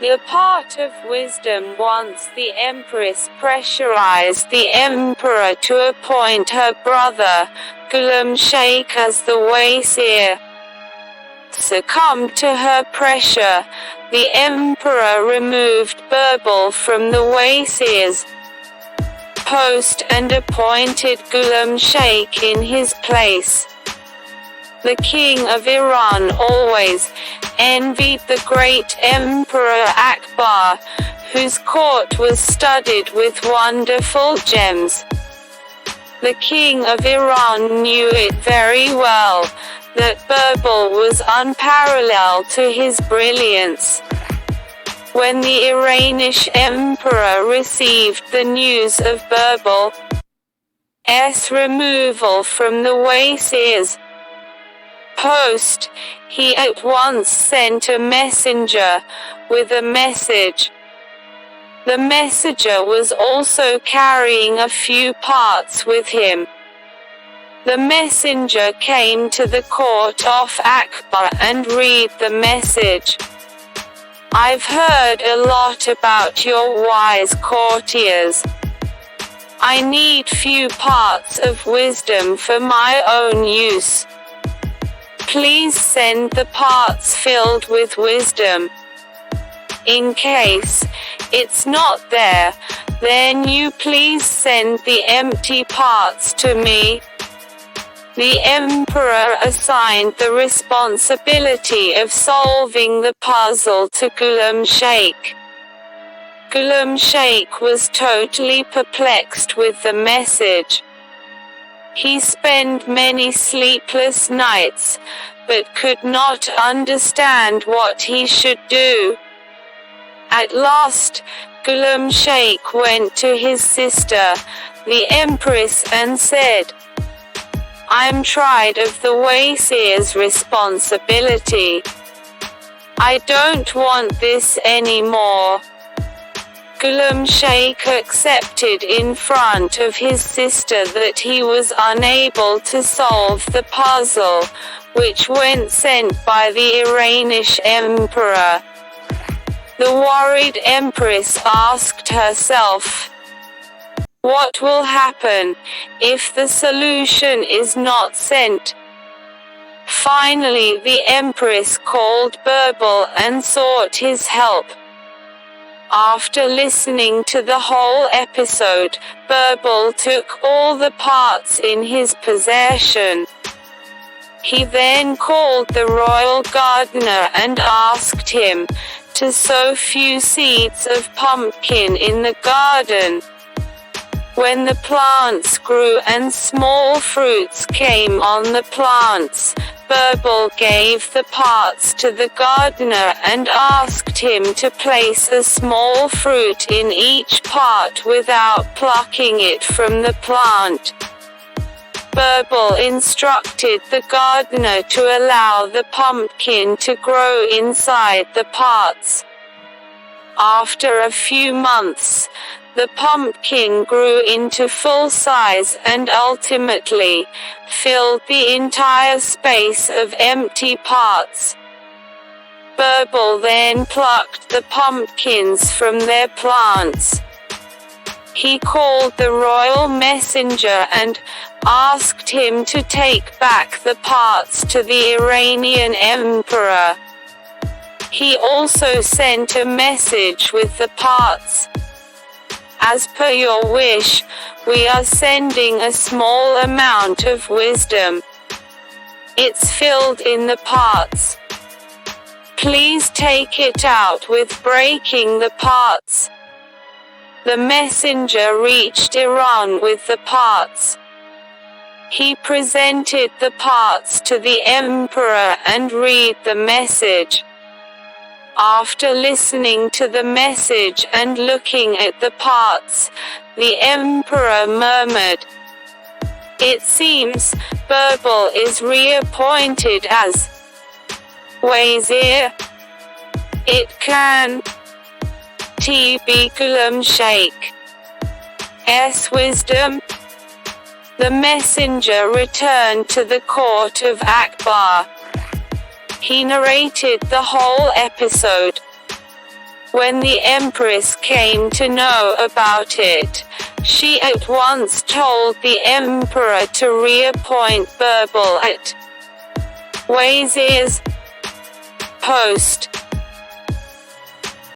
The part of wisdom once the Empress pressurized the Emperor to appoint her brother, Ghulam Sheikh, as the Wazir. Succumbed to her pressure, the Emperor removed Birbal from the Wazir's post and appointed Ghulam Sheikh in his place. The king of Iran always envied the great Emperor Akbar, whose court was studded with wonderful gems. The king of Iran knew it very well, that Birbal was unparalleled to his brilliance. When the Iranian emperor received the news of Birbal's removal from the Wazir's post, he at once sent a messenger with a message. The messenger was also carrying a few parts with him. The messenger came to the court of Akbar and read the message. "I've heard a lot about your wise courtiers. I need few parts of wisdom for my own use. Please send the parts filled with wisdom. In case it's not there, then you please send the empty parts to me." The emperor assigned the responsibility of solving the puzzle to Ghulam Sheikh. Ghulam Sheikh was totally perplexed with the message. He spent many sleepless nights, but could not understand what he should do. At last, Ghulam Sheikh went to his sister, the Empress, and said, "I'm tired of the Wazir's responsibility. I don't want this anymore." Ghulam Sheikh accepted in front of his sister that he was unable to solve the puzzle, which went sent by the Iranian emperor. The worried empress asked herself, "What will happen if the solution is not sent?" Finally, the empress called Birbal and sought his help. After listening to the whole episode, Birbal took all the parts in his possession. He then called the royal gardener and asked him to sow few seeds of pumpkin in the garden. When the plants grew and small fruits came on the plants, Birbal gave the parts to the gardener and asked him to place a small fruit in each part without plucking it from the plant. Birbal instructed the gardener to allow the pumpkin to grow inside the parts. After a few months, the pumpkin grew into full size and ultimately filled the entire space of empty parts. Birbal then plucked the pumpkins from their plants. He called the royal messenger and asked him to take back the parts to the Iranian emperor. He also sent a message with the parts. "As per your wish, we are sending a small amount of wisdom. It's filled in the parts. Please take it out with breaking the parts." The messenger reached Iran with the parts. He presented the parts to the emperor and read the message. After listening to the message and looking at the parts, the emperor murmured, "It seems Birbal is reappointed as Wazir. It can be Ghulam Sheikh's wisdom." The messenger returned to the court of Akbar. He narrated the whole episode. When the Empress came to know about it, she at once told the Emperor to reappoint Birbal at Wei's post.